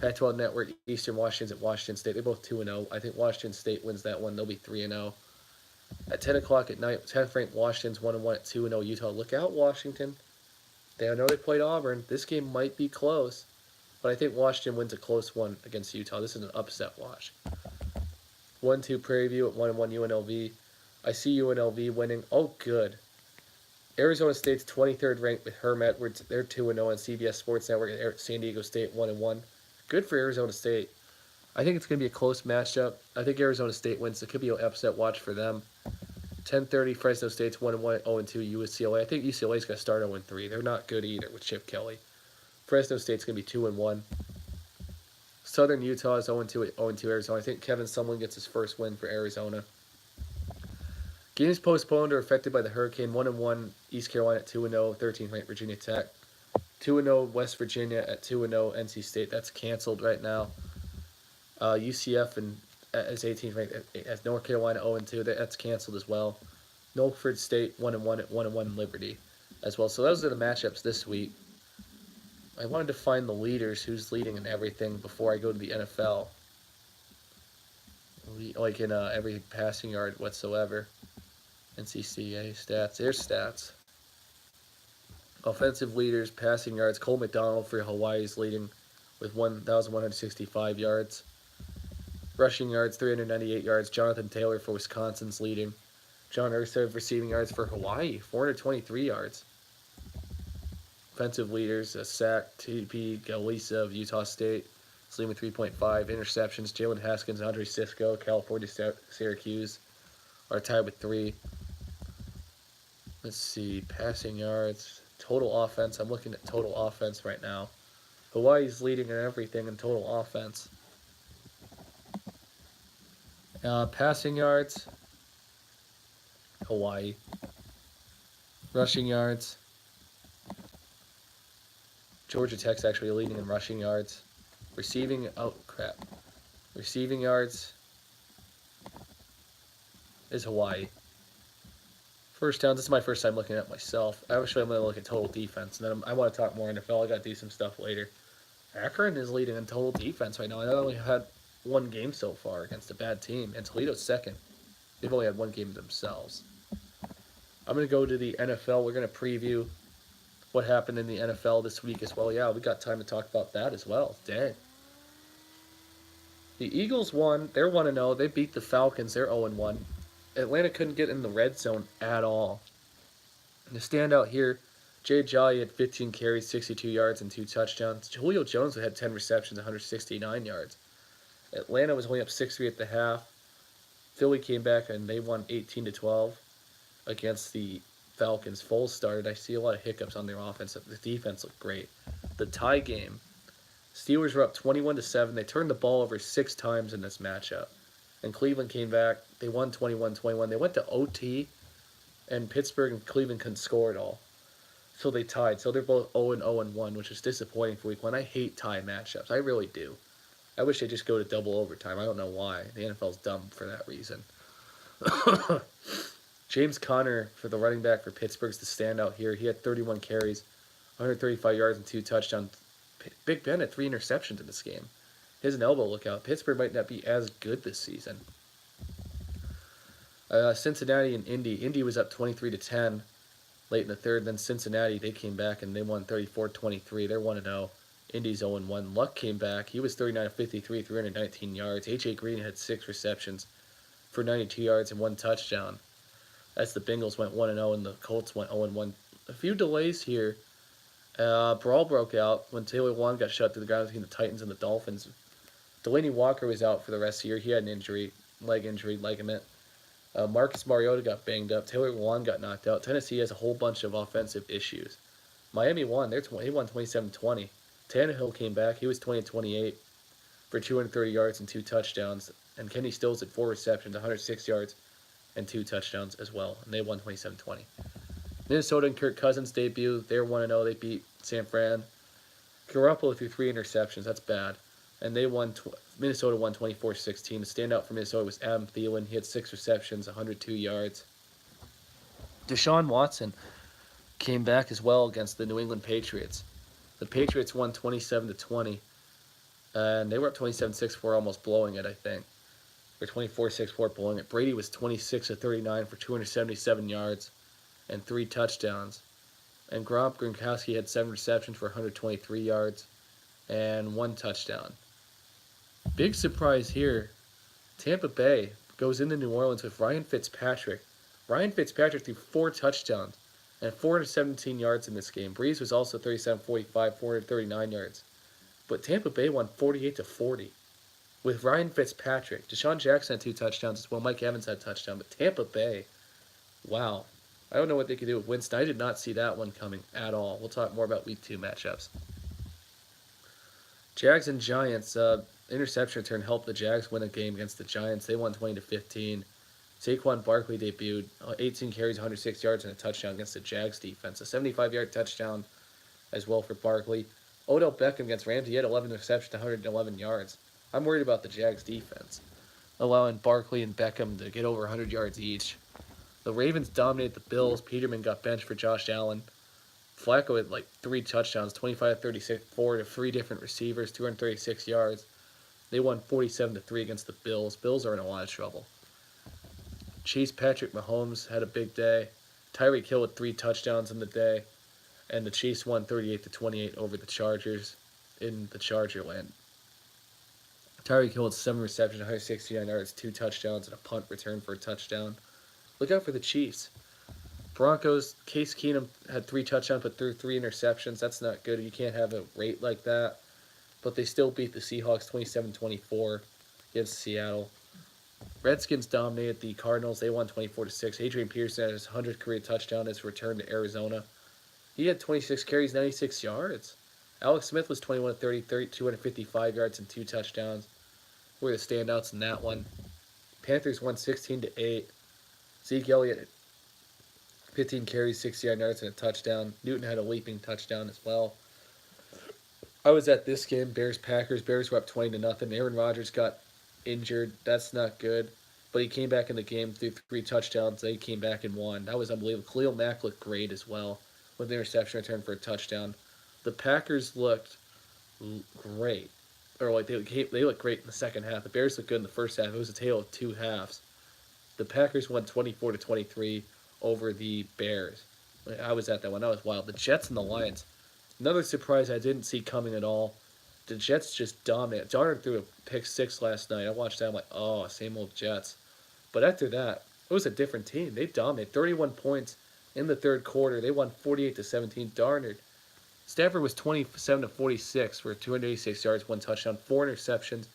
S1: Pac-12 Network, Eastern Washington's at Washington State. They're both 2-0. I think Washington State wins that one. They'll be 3-0. At 10 o'clock at night, 10th ranked Washington's 1-1 at 2-0 Utah. Look out, Washington. I know they played Auburn. This game might be close, but I think Washington wins a close one against Utah. This is an upset watch. 1-2 Prairie View at 1-1 UNLV. I see UNLV winning. Oh, good. Arizona State's 23rd ranked with Herm Edwards. They're 2-0 on CBS Sports Network at San Diego State 1-1. Good for Arizona State. I think it's going to be a close matchup. I think Arizona State wins. It could be an upset watch for them. 10:30, Fresno State's 1-1 at 0-2 UCLA. I think UCLA's going to start 0-3. They're not good either with Chip Kelly. Fresno State's going to be 2-1. Southern Utah is 0-2 at 0-2 Arizona. I think Kevin Sumlin gets his first win for Arizona. Games postponed or affected by the hurricane. 1-1 East Carolina at 2-0, 13th ranked Virginia Tech. 2-0 West Virginia at 2-0 NC State. That's canceled right now. UCF as 18th ranked as North Carolina 0-2. That's canceled as well. Norfolk State 1-1 at 1-1 Liberty as well. So those are the matchups this week. I wanted to find the leaders, who's leading in everything before I go to the NFL. Like in every passing yard whatsoever. NCCA stats. There's stats. Offensive leaders, passing yards. Cole McDonald for Hawaii is leading with 1,165 yards. Rushing yards, 398 yards. Jonathan Taylor for Wisconsin's leading. John Erstad receiving yards for Hawaii, 423 yards. Offensive leaders, a sack, TP Galisa of Utah State is leading with 3.5. Interceptions, Jalen Haskins, Andre Cisco, California Syracuse are tied with 3. Let's see, passing yards, total offense. I'm looking at total offense right now. Hawaii's leading in everything in total offense. Passing yards, Hawaii. Rushing yards, Georgia Tech's actually leading in rushing yards. Receiving yards is Hawaii. First downs, this is my first time looking at myself. Actually, I'm going to look at total defense, and then I want to talk more NFL. I got to do some stuff later. Akron is leading in total defense right now. I only had one game so far against a bad team, and Toledo's second. They've only had one game themselves. I'm going to go to the NFL. We're going to preview what happened in the NFL this week as well. Yeah, we got time to talk about that as well. Dang. The Eagles won. They're 1-0. They beat the Falcons. They're 0-1. Atlanta couldn't get in the red zone at all. And the standout here, Jay Jolly had 15 carries, 62 yards, and 2 touchdowns. Julio Jones had 10 receptions, 169 yards. Atlanta was only up 6-3 at the half. Philly came back and they won 18-12 against the Falcons. Foles started. I see a lot of hiccups on their offense. The defense looked great. The tie game, Steelers were up 21-7. They turned the ball over 6 times in this matchup. And Cleveland came back. They won 21-21. They went to OT, and Pittsburgh and Cleveland couldn't score at all. So they tied. So they're both 0-0-1, which is disappointing for week 1. I hate tie matchups. I really do. I wish they just go to double overtime. I don't know why. The NFL's dumb for that reason. James Conner, for the running back for Pittsburgh's the standout here. He had 31 carries, 135 yards, and 2 touchdowns. Big Ben had 3 interceptions in this game. His an elbow lookout. Pittsburgh might not be as good this season. Cincinnati and Indy. Indy was up 23-10 late in the third. Then Cincinnati, they came back and they won 34-23. They're 1-0. Indy's 0-1. Luck came back. He was 39-53, 319 yards. A.J. Green had 6 receptions for 92 yards and 1 touchdown. As the Bengals went 1-0 and the Colts went 0-1. A few delays here. Brawl broke out when Taylor Lewan got shut to the ground between the Titans and the Dolphins. Delaney Walker was out for the rest of the year. He had an injury, ligament. Marcus Mariota got banged up. Taylor Lewan got knocked out. Tennessee has a whole bunch of offensive issues. Miami won. They won 27-20. Tannehill came back. He was 20-28 for 230 yards and 2 touchdowns. And Kenny Stills had 4 receptions, 106 yards, and 2 touchdowns as well. And they won 27-20. Minnesota and Kirk Cousins debut. They're 1-0. They beat San Fran. Garoppolo threw 3 interceptions. That's bad. And they won. Minnesota won 24-16. The standout for Minnesota was Adam Thielen. He had 6 receptions, 102 yards. Deshaun Watson came back as well against the New England Patriots. The Patriots won 27-20, and they were up 27-6 for almost blowing it, I think. Or 24-6 blowing it. Brady was 26-39 for 277 yards and 3 touchdowns. And Gronkowski had 7 receptions for 123 yards and 1 touchdown. Big surprise here. Tampa Bay goes into New Orleans with Ryan Fitzpatrick. Ryan Fitzpatrick threw 4 touchdowns and 417 yards in this game. Breeze was also 37-45, 439 yards. But Tampa Bay won 48-40 with Ryan Fitzpatrick. Deshaun Jackson had 2 touchdowns as well. Mike Evans had a touchdown. But Tampa Bay, wow. I don't know what they could do with Winston. I did not see that one coming at all. We'll talk more about Week 2 matchups. Jags and Giants. Interception return helped the Jags win a game against the Giants. They won 20-15. Saquon Barkley debuted, 18 carries, 106 yards, and a touchdown against the Jags defense. A 75-yard touchdown as well for Barkley. Odell Beckham against Ramsey, he had 11 receptions, 111 yards. I'm worried about the Jags defense, allowing Barkley and Beckham to get over 100 yards each. The Ravens dominated the Bills. Peterman got benched for Josh Allen. Flacco had like 3 touchdowns, 25-36, 4 to 3 different receivers, 236 yards. They won 47-3 against the Bills. Bills are in a lot of trouble. Chase Patrick Mahomes had a big day. Tyreek Hill had 3 touchdowns in the day. And the Chiefs won 38-28 over the Chargers in the Charger land. Tyreek Hill had 7 receptions, 169 yards, 2 touchdowns, and a punt return for a touchdown. Look out for the Chiefs. Broncos, Case Keenum had 3 touchdowns but threw 3 interceptions. That's not good. You can't have a rate like that. But they still beat the Seahawks 27-24 against Seattle. Redskins dominated the Cardinals. They won 24-6. Adrian Peterson had his 100th career touchdown as return to Arizona. He had 26 carries, 96 yards. Alex Smith was 21-30, 255 yards and 2 touchdowns. Who were the standouts in that one? Panthers won 16-8. Zeke Elliott, 15 carries, 69 yards and a touchdown. Newton had a leaping touchdown as well. I was at this game, Bears Packers. Bears were up 20-0. Aaron Rodgers got injured. That's not good. But he came back in the game, threw 3 touchdowns. They came back and won. That was unbelievable. Khalil Mack looked great as well with the interception return for a touchdown. The Packers looked great, or like they looked great in the second half. The Bears looked good in the first half. It was a tale of two halves. The Packers won 24-23 over the Bears. I was at that one. That was wild. The Jets and the Lions. Another surprise I didn't see coming at all. The Jets just dominate. Darnold threw a pick six last night. I watched that. I'm like, oh, same old Jets. But after that, it was a different team. They dominated. 31 points in the third quarter. They won 48-17. Darnold. Stafford was 27-46 for 286 yards, 1 touchdown, 4 interceptions.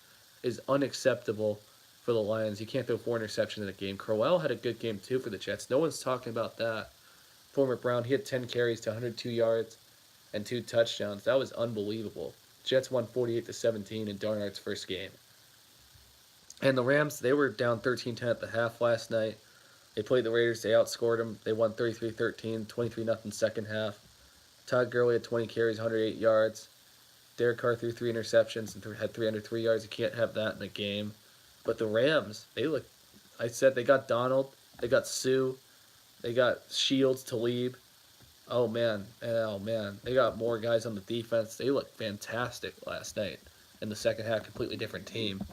S1: Is unacceptable for the Lions. You can't throw 4 interceptions in a game. Crowell had a good game too for the Jets. No one's talking about that. Former Brown, he had 10 carries to 102 yards and 2 touchdowns. That was unbelievable. Jets won 48-17 in Darnold's first game. And the Rams, they were down 13-10 at the half last night. They played the Raiders. They outscored them. They won 33-13, 23-0 second half. Todd Gurley had 20 carries, 108 yards. Derek Carr threw 3 interceptions and had 303 yards. You can't have that in a game. But the Rams, I said they got Donald, they got Sue, they got Shields, Talib. Oh man. They got more guys on the defense. They looked fantastic last night in the second half. Completely different team.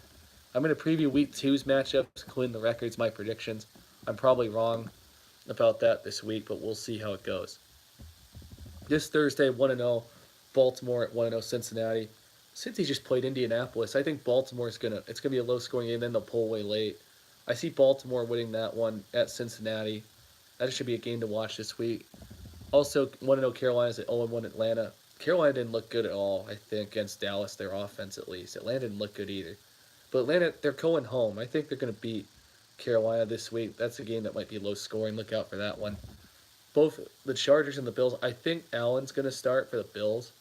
S1: I'm going to preview Week 2's matchups, including the records, my predictions. I'm probably wrong about that this week, but we'll see how it goes. This Thursday, 1-0, Baltimore at 1-0, Cincinnati. Cincy just played Indianapolis. I think Baltimore's it's gonna be a low-scoring game, then they'll pull away late. I see Baltimore winning that one at Cincinnati. That should be a game to watch this week. Also, 1-0 Carolina's at 0-1 Atlanta. Carolina didn't look good at all, I think, against Dallas, their offense at least. Atlanta didn't look good either. But Atlanta, they're going home. I think they're going to beat Carolina this week. That's a game that might be low scoring. Look out for that one. Both the Chargers and the Bills, I think Allen's going to start for the Bills.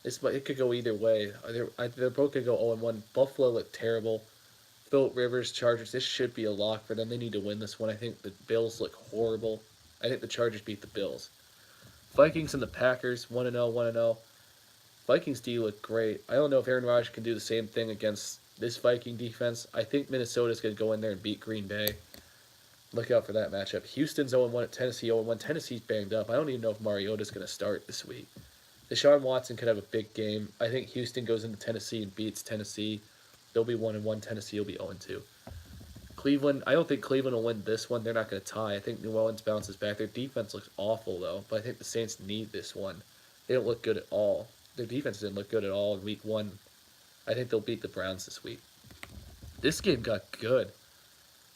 S1: It could go either way. They're both going to go 0-1. Buffalo looked terrible. Philip Rivers, Chargers, this should be a lock for them. They need to win this one. I think the Bills look horrible. I think the Chargers beat the Bills. Vikings and the Packers, 1-0, 1-0. Vikings D look great. I don't know if Aaron Rodgers can do the same thing against this Viking defense. I think Minnesota's going to go in there and beat Green Bay. Look out for that matchup. Houston's 0-1 at Tennessee, 0-1. Tennessee's banged up. I don't even know if Mariota's going to start this week. Deshaun Watson could have a big game. I think Houston goes into Tennessee and beats Tennessee. They'll be 1-1. Tennessee will be 0-2. Cleveland, I don't think Cleveland will win this one. They're not going to tie. I think New Orleans bounces back. Their defense looks awful, though. But I think the Saints need this one. They don't look good at all. Their defense didn't look good at all in Week 1. I think they'll beat the Browns this week. This game got good.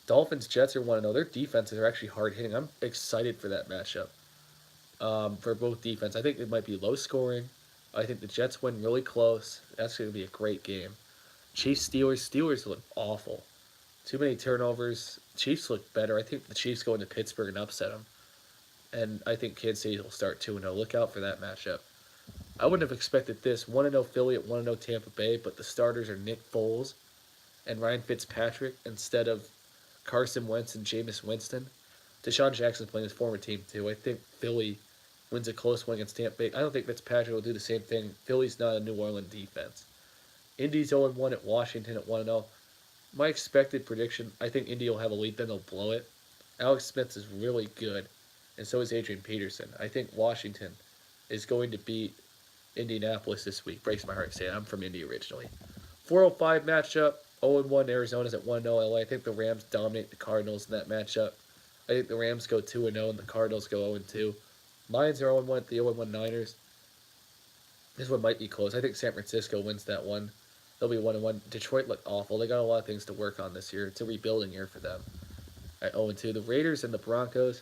S1: Dolphins, Jets are 1-0. Their defenses are actually hard-hitting. I'm excited for that matchup for both defense. I think it might be low-scoring. I think the Jets win really close. That's going to be a great game. Chiefs, Steelers. Steelers look awful. Too many turnovers. Chiefs look better. I think the Chiefs go into Pittsburgh and upset them. And I think Kansas City will start 2-0. Look out for that matchup. I wouldn't have expected this. 1-0 Philly at 1-0 Tampa Bay, but the starters are Nick Foles and Ryan Fitzpatrick instead of Carson Wentz and Jameis Winston. Deshaun Jackson's playing his former team too. I think Philly wins a close one against Tampa Bay. I don't think Fitzpatrick will do the same thing. Philly's not a New Orleans defense. Indy's 0-1 at Washington at 1-0. My expected prediction, I think Indy will have a lead, then they'll blow it. Alex Smith is really good, and so is Adrian Peterson. I think Washington is going to beat Indianapolis this week. Breaks my heart to say it. I'm from Indy originally. 405 matchup. 0-1 Arizona's at 1-0 LA. I think the Rams dominate the Cardinals in that matchup. I think the Rams go 2-0 and the Cardinals go 0-2. Lions are 0-1 at the 0-1 Niners. This one might be close. I think San Francisco wins that one. They'll be 1-1. Detroit look awful. They got a lot of things to work on this year. It's a rebuilding year for them. At 0-2. The Raiders and the Broncos.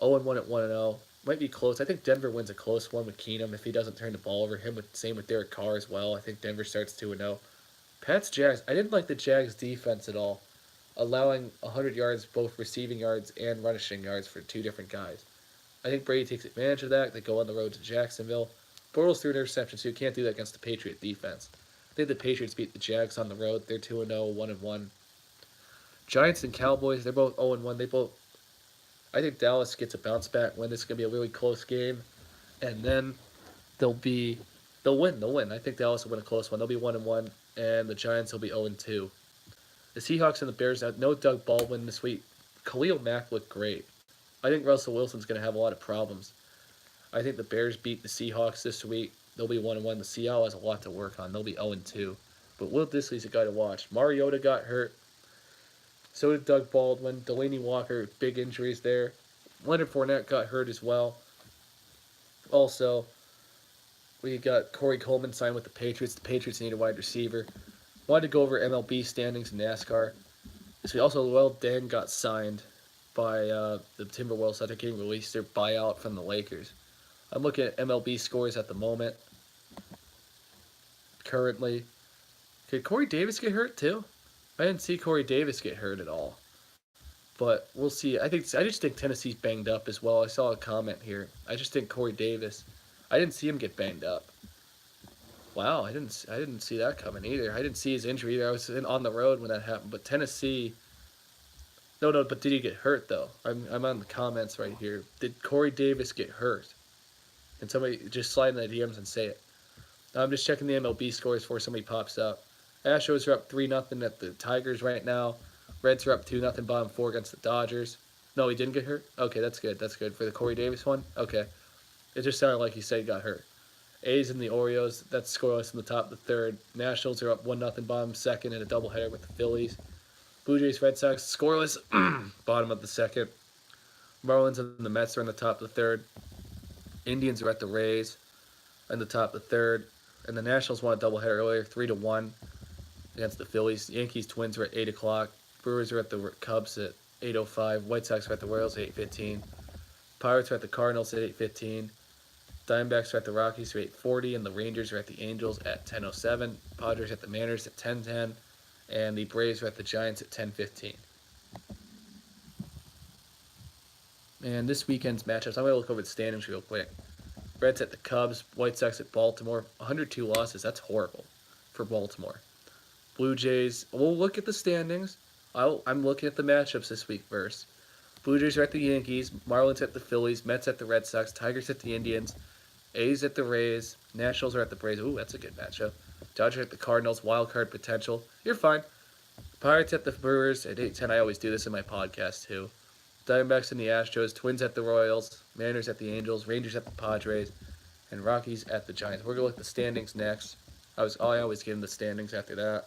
S1: 0-1 at 1-0. Might be close. I think Denver wins a close one with Keenum if he doesn't turn the ball over. Same with Derek Carr as well. I think Denver starts 2-0. Pats Jags. I didn't like the Jags defense at all, allowing 100 yards, both receiving yards and rushing yards for two different guys. I think Brady takes advantage of that. They go on the road to Jacksonville. Bortles threw an interception, so you can't do that against the Patriot defense. I think the Patriots beat the Jags on the road. They're 2-0, 1-1. Giants and Cowboys. They're both 0-1. I think Dallas gets a bounce back win. This is going to be a really close game. And then they'll They'll win. They'll win. I think they'll also win a close one. They'll be 1-1, and the Giants will be 0-2. The Seahawks and the Bears have no Doug Baldwin this week. Khalil Mack looked great. I think Russell Wilson's going to have a lot of problems. I think the Bears beat the Seahawks this week. They'll be 1-1. The Seattle has a lot to work on. They'll be 0-2. But Will Dissly's a guy to watch. Mariota got hurt. So did Doug Baldwin. Delaney Walker, big injuries there. Leonard Fournette got hurt as well. Also, we got Corey Coleman signed with the Patriots. The Patriots need a wide receiver. Wanted to go over MLB standings in NASCAR. So also, Will Deng got signed by the Timberwolves after getting released their buyout from the Lakers. I'm looking at MLB scores at the moment. Currently, could Corey Davis get hurt too? I didn't see Corey Davis get hurt at all. But we'll see. I just think Tennessee's banged up as well. I saw a comment here. I just think Corey Davis. I didn't see him get banged up. Wow, I didn't see that coming either. I didn't see his injury either. I was on the road when that happened. But Tennessee. No, but did he get hurt though? I'm on the comments right here. Did Corey Davis get hurt? And somebody just slide in the DMs and say it. I'm just checking the MLB scores before somebody pops up. Astros are up 3-0 at the Tigers right now. Reds are up 2-0 bottom 4 against the Dodgers. No, he didn't get hurt? Okay, that's good. That's good. For the Corey Davis one? Okay. It just sounded like he said he got hurt. A's and the Orioles, that's scoreless in the top of the third. Nationals are up 1-0 bottom second in a doubleheader with the Phillies. Blue Jays, Red Sox, scoreless, bottom of the second. Marlins and the Mets are in the top of the third. Indians are at the Rays in the top of the third. And the Nationals won a doubleheader earlier, 3-1 against the Phillies. Yankees, Twins are at 8 o'clock. Brewers are at the Cubs at 8:05. White Sox are at the Royals at 8:15. Pirates are at the Cardinals at 8:15. Diamondbacks are at the Rockies at 8:40. And the Rangers are at the Angels at 10:07. Padres at the Mariners at 10:10. And the Braves are at the Giants at 10:15. And this weekend's matchups, I'm going to look over the standings real quick. Reds at the Cubs, White Sox at Baltimore. 102 losses, that's horrible for Baltimore. Blue Jays, we'll look at the standings. I'm looking at the matchups this week first. Blue Jays are at the Yankees, Marlins at the Phillies, Mets at the Red Sox, Tigers at the Indians, A's at the Rays, Nationals are at the Braves. Ooh, that's a good matchup. Dodgers at the Cardinals, wild card potential. You're fine. Pirates at the Brewers at 8:10. I always do this in my podcast too. Diamondbacks and the Astros, Twins at the Royals, Mariners at the Angels, Rangers at the Padres, and Rockies at the Giants. We're going to look at the standings next. I always give them the standings after that.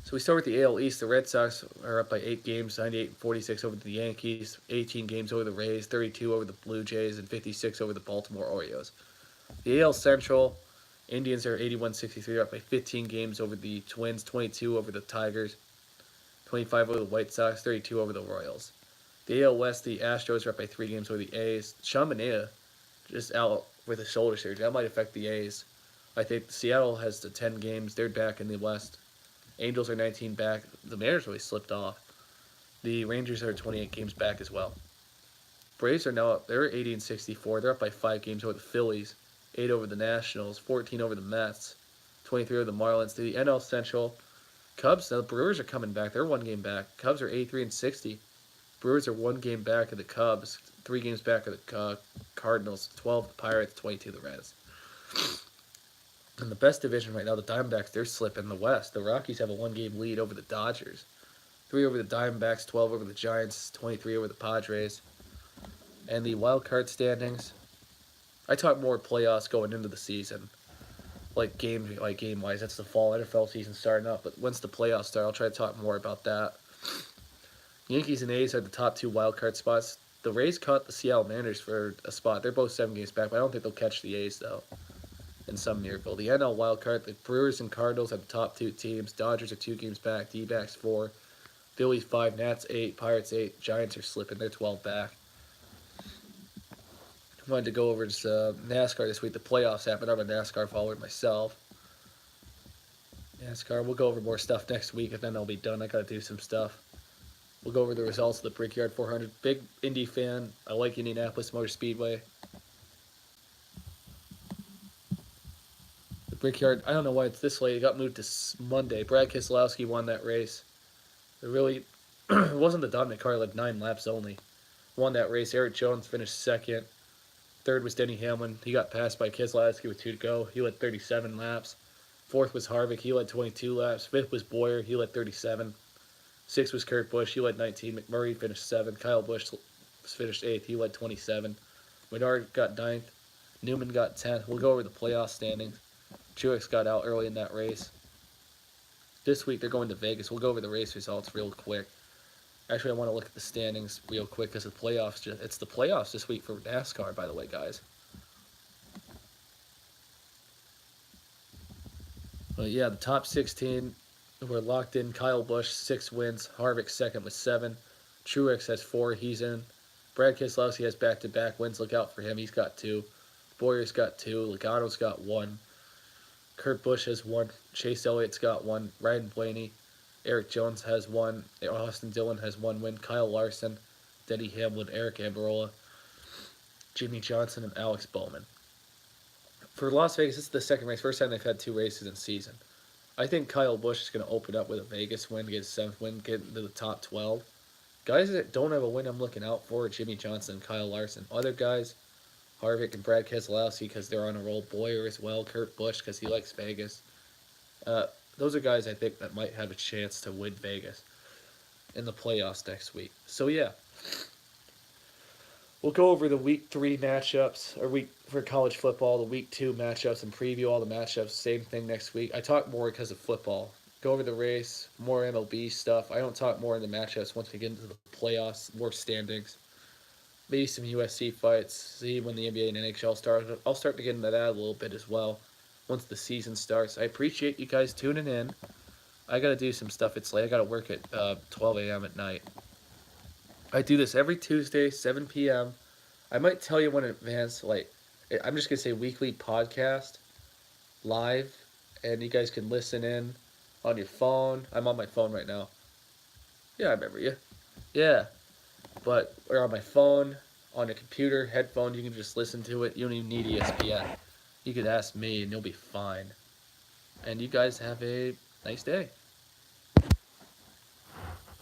S1: So we start with the AL East. The Red Sox are up by 8 games, 98-46 over the Yankees, 18 games over the Rays, 32 over the Blue Jays, and 56 over the Baltimore Orioles. The AL Central, Indians are 81-63. They're up by 15 games over the Twins, 22 over the Tigers, 25 over the White Sox, 32 over the Royals. The AL West, the Astros are up by 3 games over the A's. Sean Manaea just out with a shoulder surgery. That might affect the A's. I think Seattle has the 10 games. They're back in the West. Angels are 19 back. The Mariners really slipped off. The Rangers are 28 games back as well. Braves are now up. They're 80-64. They're up by 5 games over the Phillies, 8 over the Nationals, 14 over the Mets, 23 over the Marlins. To the NL Central, Cubs, now the Brewers are coming back. They're 1 game back. Cubs are 83-60. Brewers are 1 game back of the Cubs, 3 games back of the Cardinals, 12 the Pirates, 22 the Reds. In the best division right now, the Diamondbacks, they're slipping. The West, the Rockies have a 1 game lead over the Dodgers. 3 over the Diamondbacks, 12 over the Giants, 23 over the Padres. And the wild card standings, I talk more playoffs going into the season. Like game-wise, that's the fall NFL season starting up. But once the playoffs start, I'll try to talk more about that. Yankees and A's are the top 2 wild card spots. The Rays caught the Seattle Mariners for a spot. They're both 7 games back, but I don't think they'll catch the A's, though, in some miracle. The NL wild card, the Brewers and Cardinals are the top 2 teams. Dodgers are 2 games back. D-backs 4. Phillies 5. Nats 8. Pirates 8. Giants are slipping. They're 12 back. I wanted to go over just, NASCAR this week. The playoffs happened. I'm a NASCAR follower myself. NASCAR, we'll go over more stuff next week, and then I'll be done. I got to do some stuff. We'll go over the results of the Brickyard 400. Big Indy fan. I like Indianapolis Motor Speedway. The Brickyard, I don't know why it's this late. It got moved to Monday. Brad Keselowski won that race. It really it wasn't the dominant car, like 9 laps only. Won that race. Eric Jones finished second. Third was Denny Hamlin. He got passed by Keselowski with 2 to go. He led 37 laps. Fourth was Harvick. He led 22 laps. Fifth was Boyer. He led 37. Sixth was Kurt Busch. He led 19. McMurray finished 7th. Kyle Busch finished 8th. He led 27. Menard got 9th. Newman got 10th. We'll go over the playoff standings. Truex got out early in that race. This week they're going to Vegas. We'll go over the race results real quick. Actually, I want to look at the standings real quick because the playoffs. It's the playoffs this week for NASCAR, by the way, guys. But yeah, the top 16 were locked in. Kyle Busch, 6 wins. Harvick second with 7. Truex has 4. He's in. Brad Keselowski has back-to-back wins. Look out for him. He's got 2. Boyer's got 2. Logano's got 1. Kurt Busch has 1. Chase Elliott's got 1. Ryan Blaney. Eric Jones has 1. Austin Dillon has 1 win. Kyle Larson, Denny Hamlin, Eric Almirola, Jimmy Johnson, and Alex Bowman. For Las Vegas, this is the second race. First time they've had 2 races in season. I think Kyle Busch is going to open up with a Vegas win, get his 7th win, get into the top 12. Guys that don't have a win I'm looking out for, Jimmy Johnson and Kyle Larson. Other guys, Harvick and Brad Keselowski because they're on a roll. Boyer as well. Kurt Busch because he likes Vegas. Those are guys I think that might have a chance to win Vegas in the playoffs next week. So yeah, we'll go over the week 3 matchups, or week for college football, the week 2 matchups, and preview all the matchups. Same thing next week. I talk more because of football. Go over the race, more MLB stuff. I don't talk more in the matchups once we get into the playoffs, more standings. Maybe some USC fights, see when the NBA and NHL start. I'll start to get into that a little bit as well once the season starts. I appreciate you guys tuning in. I got to do some stuff. It's late. I got to work at 12 a.m. at night. I do this every Tuesday, 7 p.m. I might tell you when in advance. Like, I'm just going to say weekly podcast, live, and you guys can listen in on your phone. I'm on my phone right now. Yeah, I remember you. Yeah. But or on my phone, on a computer, headphones, you can just listen to it. You don't even need ESPN. You could ask me and you'll be fine. And you guys have a nice day.